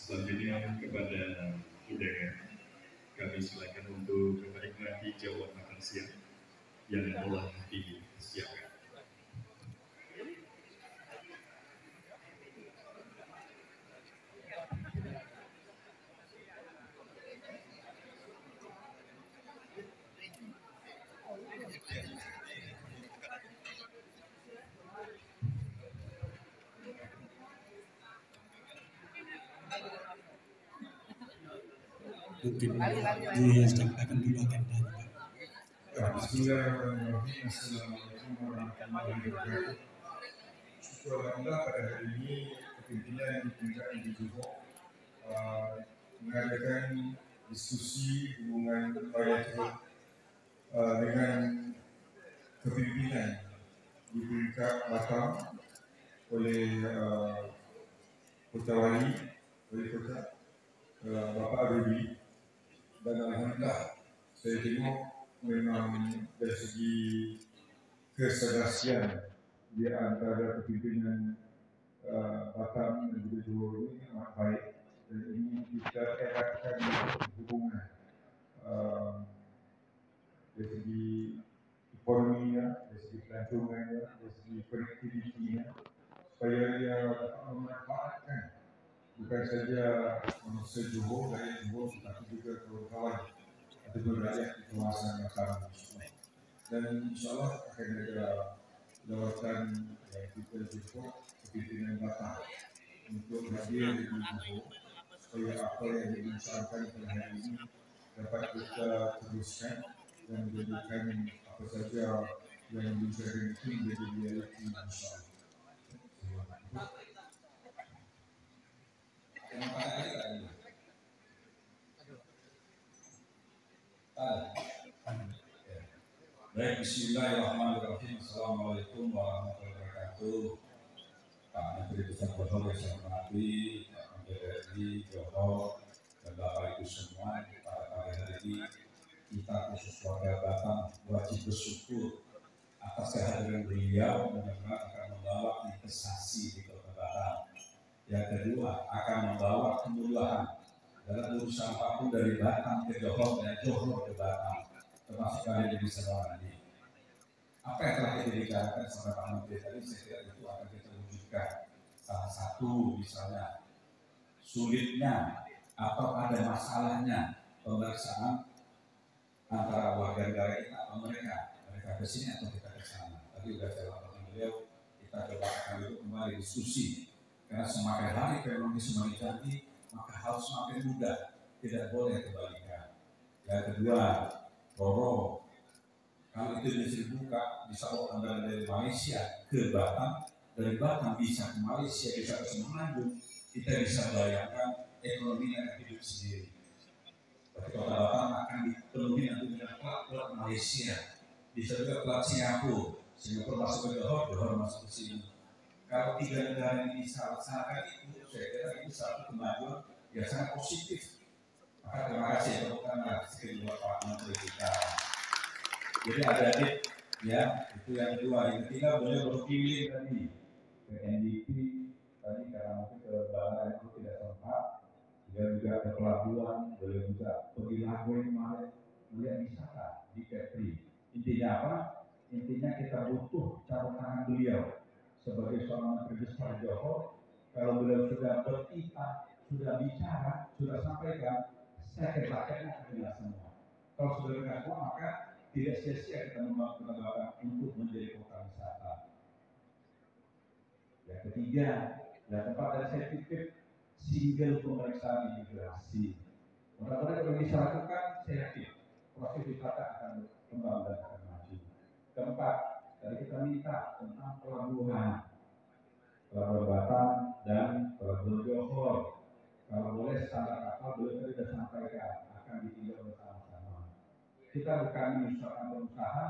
Selanjutnya kepada undangan, kami silakan untuk menikmati jamuan makan siang yang telah disiapkan. Mungkin disampaikan dulu agendanya. Bismillahirrahmanirrahim. Assalamualaikum warahmatullahi wabarakatuh. Syukur alhamdulillah pada hari ini kepimpinan di tingkat di Johor mengadakan diskusi hubungan bilateral dengan kepimpinan di tingkat Batam oleh Kota Wali, oleh Kota Bapak Rudy, dan alhamdulillah saya tengok memang dari segi keserasian di antara kepimpinan Batam dan juga Johor ini amat baik, dan ini kita eratkan hubungan dari segi ekonominya, dari segi pelancongannya, dari segi konektivitinya, supaya dia dapat memanfaatkan bukan saja manusia Johor, rakyat Johor, tetapi juga kawan-kawan ataupun rakyat di kawasan Batam. Dan insyaAllah akan ada lawatan yang kita jemput kepimpinan Batam untuk hadir di Johor, supaya apa yang dibincangkan pada hari ini dapat kita teruskan dan menjadikan apa saja yang dibincangkan itu menjadi realiti insyaAllah. Baik, bismillahirrahmanirrahim. Assalamualaikum warahmatullahi wabarakatuh. Pak Menteri Besar Johor yang saya hormati, Pak Menteri RI Johor, dan Bapak Ibu semua, pada hari ini kita khusus warga Batam wajib bersyukur atas kehadiran beliau, benar-benar akan membawa investasi di Kota Batam. Yang kedua, akan membawa kemudahan dalam urusan apapun dari Batam ke Johor dan Johor ke Batam, termasuk kali di Semarang ini. Apa yang telah kita bicarakan sama Pak Menteri tadi, saya kira itu akan kita wujudkan. Salah satu misalnya sulitnya atau ada masalahnya pemeriksaan antara warga negara kita atau mereka ke sini atau kita ke sana. Tadi sudah saya laporkan beliau, kita coba akan duduk kembali diskusi, karena semakin hari teknologi semakin canggih, maka harus semakin mudah, tidak boleh kebalikan. Yang kedua, Roro, kalau itu bisa dibuka, bisa orang dari Malaysia ke Batam, dari Batam bisa ke Malaysia, bisa ke Semenanjung, kita bisa bayangkan ekonomi yang hidup sendiri. Tapi Kota Batam akan dipenuhi nanti dengan plat Malaysia, bisa juga plat Singapura, Singapura masuk ke Johor, Johor masuk ke sini. Kalau tiga negara ini bisa laksanakan itu, saya kira itu satu kemajuan yang sangat positif. Maka terima kasih teman-teman kedua Pak Menteri kita. Jadi adik-adik, ya itu yang kedua. Yang ketiga, boleh berpilih tadi ke NDP tadi karena mungkin kebaran itu tidak sempat. Dia juga ke pelabuhan, boleh juga pergi Lagoy kemarin melihat wisata di Kepri. Intinya apa? Intinya kita butuh campur tangan beliau sebagai seorang Menteri Besar Johor. Kalau beliau sudah berkita, sudah bicara, sudah sampaikan, saya katakan adalah semua. Kalau sudah berkata, maka tidak sia-sia kita membangun Kota Batam untuk menjadi kota wisata. Yang ketiga, yang tempat dari saya titip single pemeriksaan imigrasi. Mudah-mudahan kalau bisa lakukan, saya yakin proses wisata akan berkembang dan akan maju. Keempat, tadi kita minta tentang pelabuhan Batam dan pelabuhan Johor. Kalau boleh standar kapal belum tadi sudah sampaikan akan ditinjau bersama-sama. Kita bukan menyusahkan pengusaha,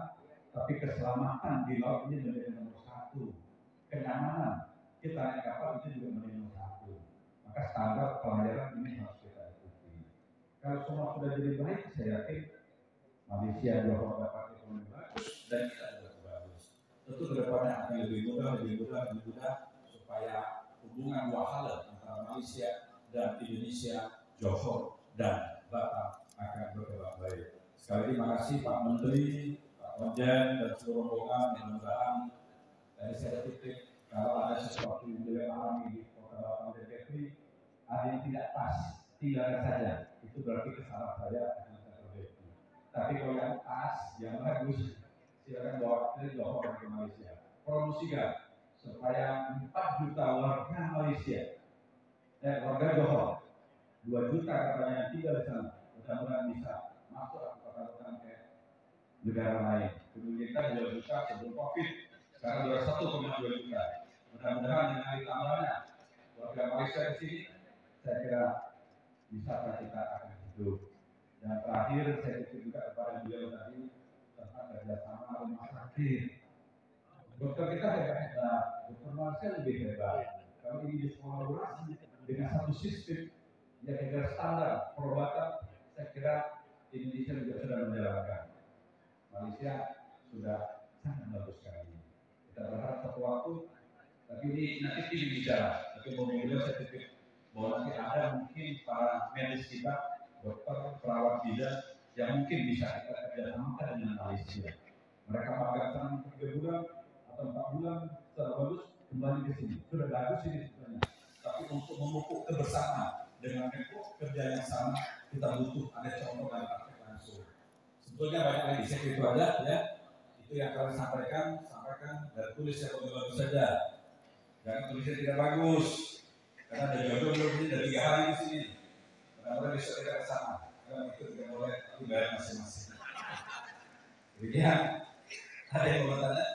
tapi keselamatan di laut ini menjadi nomor satu. Kenyamanan kita naik kapal itu juga menjadi nomor satu. Maka standar pelayaran ini harus kita ikuti. Kalau semua sudah jadi baik, saya yakin Malaysia Johor dapat ekonomi bagus dan kita juga bagus. Tentu kedepannya akan lebih mudah supaya hubungan dua hal antara Malaysia dan Indonesia, Johor dan Batam akan berkembang baik. Sekali lagi terima kasih Pak Menteri, Pak Konjen dan seluruh rombongan. Mudah-mudahan dari saya titik kalau ada sesuatu yang beliau alami di Kota Batam dan Kepri, ada yang tidak pas, tinggalkan saja. Itu berarti kesalahan saya akan saya perbaiki. Tapi kalau yang pas, yang bagus, silakan bawa ke Johor dan ke Malaysia. Promosikan supaya 4 juta warga Malaysia, warga Johor, 2 juta katanya yang tinggal di sana, mudah-mudahan bisa masuk ke kota-kota ke negara lain. Dulu kita 2 juta sebelum COVID, sekarang sudah 1,2 juta. Mudah-mudahan dengan ditambahnya warga Malaysia di sini, saya kira wisata kita akan hidup. Dan terakhir saya titip juga kepada beliau tadi tentang kerjasama rumah sakit. Dokter kita hebat-hebat, dokter Malaysia lebih hebat. Kalau ini dikolaborasi dengan satu sistem yang agar standar perobatan, saya kira Indonesia juga sudah menjalankan. Malaysia sudah sangat bagus sekali. Kita berharap satu waktu, tapi ini nanti tim bicara. Tapi beliau saya titip bahwa nanti ada mungkin para medis kita, dokter, perawat bidan yang mungkin bisa kita kerjasamakan dengan Malaysia. Mereka magang selama 3 bulan atau 4 bulan secara bagus kembali ke sini. Sudah bagus ini sebenarnya. Tapi untuk memupuk kebersamaan dengan kerja yang sama, kita butuh ada contoh dan praktek langsung. Sebetulnya banyak lagi, saya itu aja ya. Itu yang kalian sampaikan dan tulis yang bagus saja. Jangan tulisnya tidak bagus. Karena ada jodoh belum ini dari 3 hari di sini. Mudah-mudahan besok kita ke sana. Karena itu tidak boleh, tapi bayar masing-masing. Demikian. Ada yang mau bertanya?